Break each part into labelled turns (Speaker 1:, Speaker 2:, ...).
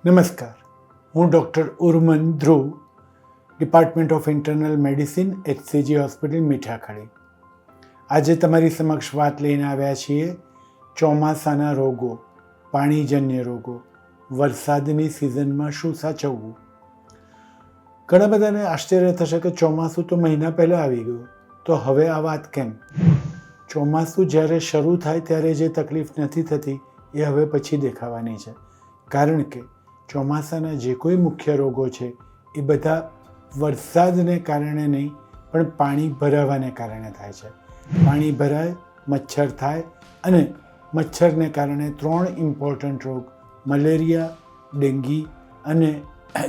Speaker 1: નમસ્કાર, હું doctor Urman Dhruv, department of internal medicine, HCG hospital Mithakhali. આજે તમારી સમક્ષ વાત લઈને આવ્યા છીએ ચોમાસાના રોગો, પાણીજન્ય રોગો, વરસાદની સિઝનમાં શું સાચવવું. ઘણા બધાને આશ્ચર્ય થશે કે ચોમાસું તો મહિના પહેલાં આવી ગયું, તો હવે આ વાત કેમ? ચોમાસું જ્યારે શરૂ થાય ત્યારે જે તકલીફ નથી થતી એ હવે પછી દેખાવાની છે. કારણ કે ચોમાસાના જે કોઈ મુખ્ય રોગો છે એ બધા વરસાદને કારણે નહીં પણ પાણી ભરાવાને કારણે થાય છે. પાણી ભરાય, મચ્છર થાય અને મચ્છરને કારણે 3 ઇમ્પોર્ટન્ટ રોગ મલેરિયા, ડેન્ગી અને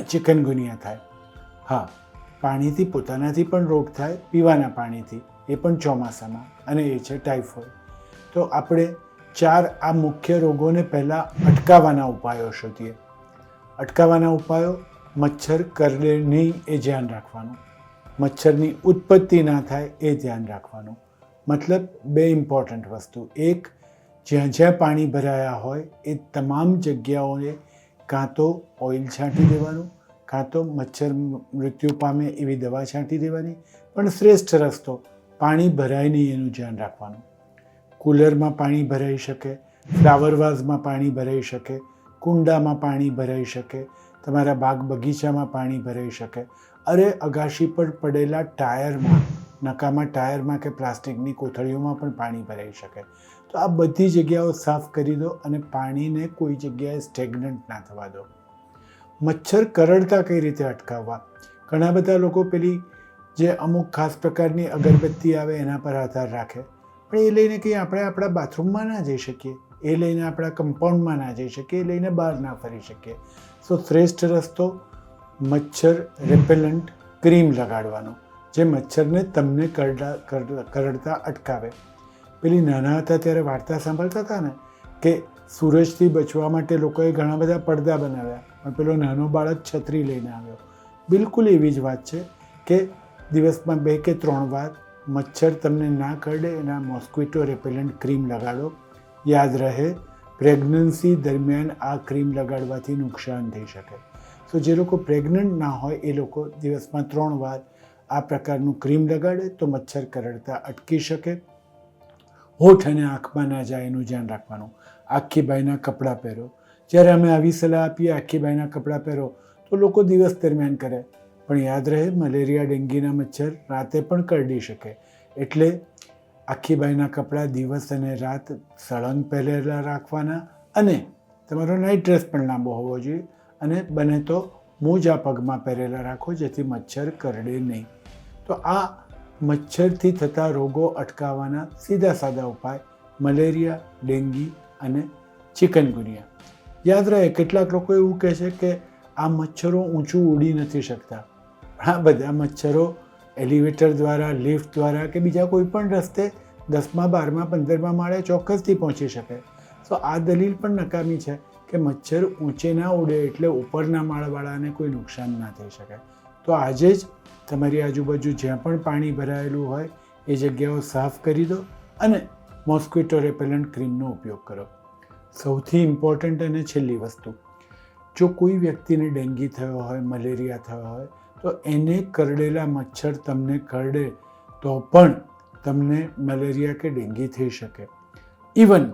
Speaker 1: ચિકનગુનિયા થાય. હા, પાણીથી પોતાનાથી પણ રોગ થાય, પીવાના પાણીથી, એ પણ ચોમાસામાં, અને એ છે ટાઇફોઇડ. તો આપણે 4 આ મુખ્ય રોગોને પહેલાં અટકાવવાના ઉપાયો શોધીએ. અટકાવવાના ઉપાયો: મચ્છર કરડે નહીં એ ધ્યાન રાખવાનું, મચ્છરની ઉત્પત્તિ ના થાય એ ધ્યાન રાખવાનું. મતલબ 2 ઇમ્પોર્ટન્ટ વસ્તુ: એક, જ્યાં જ્યાં પાણી ભરાયા હોય એ તમામ જગ્યાઓએ કાં તો ઓઇલ છાંટી દેવાનું, કાં તો મચ્છર મૃત્યુ પામે એવી દવા છાંટી દેવાની. પણ શ્રેષ્ઠ રસ્તો પાણી ભરાય નહીં એનું ધ્યાન રાખવાનું. કુલરમાં પાણી ભરાઈ શકે, ફ્લાવર વાઝમાં પાણી ભરાઈ શકે, કુંડામાં પાણી ભરાઈ શકે, તમારા બાગ બગીચામાં પાણી ભરાઈ શકે, અરે અગાશી પર પડેલા ટાયરમાં, નકામા ટાયરમાં કે પ્લાસ્ટિકની કોથળીઓમાં પણ પાણી ભરાઈ શકે. તો આ બધી જગ્યાઓ સાફ કરી દો અને પાણીને કોઈ જગ્યાએ સ્ટેગ્નન્ટ ના થવા દો. મચ્છર કરડતા કઈ રીતે અટકાવવા? ઘણા બધા લોકો પેલી જે અમુક ખાસ પ્રકારની અગરબત્તી આવે એના પર આધાર રાખે, પણ એ લઈને કંઈ આપણે આપણા બાથરૂમમાં ના જઈ શકીએ, એ લઈને આપણા કમ્પાઉન્ડમાં ના જઈ શકીએ, એ લઈને બહાર ના ફરી શકીએ. સો શ્રેષ્ઠ રસ્તો મચ્છર રેપેલન્ટ ક્રીમ લગાડવાનો, જે મચ્છરને તમને કરડતા અટકાવે. પેલી નાના હતા ત્યારે વાર્તા સાંભળતા હતા ને કે સૂરજથી બચવા માટે લોકોએ ઘણા બધા પડદા બનાવ્યા, પણ પેલો નાનો બાળક છત્રી લઈને આવ્યો. બિલકુલ એવી જ વાત છે કે દિવસમાં 2 કે 3 વાર મચ્છર તમને ના કરડે એના મોસ્કિટો રેપેલન્ટ ક્રીમ લગાડો. યાદ રહે, પ્રેગ્નન્સી દરમિયાન આ ક્રીમ લગાડવાથી નુકસાન થઈ શકે. તો જે લોકો પ્રેગ્નન્ટ ના હોય એ લોકો દિવસમાં 3 વાર આ પ્રકારનું ક્રીમ લગાડે તો મચ્છર કરડતા અટકી શકે. હોઠ અને આંખમાં ના જાય એનું ધ્યાન રાખવાનું. આખી બાઈના કપડાં પહેરો. જ્યારે અમે આવી સલાહ આપીએ આખી બાઈના કપડાં પહેરો તો લોકો દિવસ દરમિયાન કરે, પણ યાદ રહે મલેરિયા ડેન્ગ્યુના મચ્છર રાતે પણ કરડી શકે. એટલે આખી બાઈના કપડાં દિવસ અને રાત સળંગ પહેરેલા રાખવાના, અને તમારો નાઇટ ડ્રેસ પણ લાંબો હોવો જોઈએ, અને બને તો મોજા પગમાં પહેરેલા રાખો જેથી મચ્છર કરડે નહીં. તો આ મચ્છરથી થતા રોગો અટકાવવાના સીધા સાદા ઉપાય મલેરિયા, ડેન્ગી અને ચિકનગુનિયા. યાદ રહે, કેટલાક લોકો એવું કહે છે કે આ મચ્છરો ઊંચું ઉડી નથી શકતા. આ બધા મચ્છરો એલિવેટર દ્વારા, લિફ્ટ દ્વારા કે બીજા કોઈ પણ રસ્તે 10મા, 12મા, 15મા માળે ચોક્કસથી પહોંચી શકે. તો આ દલીલ પણ નકામી છે કે મચ્છર ઊંચે ના ઉડે એટલે ઉપરના માળવાળાને કોઈ નુકસાન ના થઈ શકે. તો આજે જ તમારી આજુબાજુ જ્યાં પણ પાણી ભરાયેલું હોય એ જગ્યાઓ સાફ કરી દો અને મોસ્કિટો રેપેલન્ટ ક્રીમનો ઉપયોગ કરો. સૌથી ઇમ્પોર્ટન્ટ અને છેલ્લી વસ્તુ: જો કોઈ વ્યક્તિને ડેન્ગી થયો હોય, મલેરિયા થયો હોય, તો એને કરડેલા મચ્છર તમને કરડે તો પણ તમને મલેરિયા કે ડેન્ગી થઈ શકે. ઇવન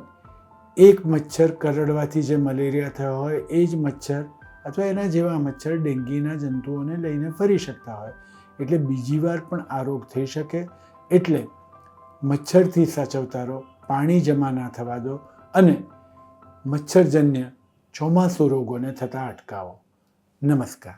Speaker 1: એક મચ્છર કરડવાથી જે મલેરિયા થયો હોય એ જ મચ્છર અથવા એના જેવા મચ્છર ડેન્ગીના જંતુઓને લઈને ફરી શકતા હોય, એટલે બીજી વાર પણ આ રોગ થઈ શકે. એટલે મચ્છરથી સાચવતા રહો, પાણી જમા ના થવા દો અને મચ્છરજન્ય ચોમાસુ રોગોને થતા અટકાવો. નમસ્કાર.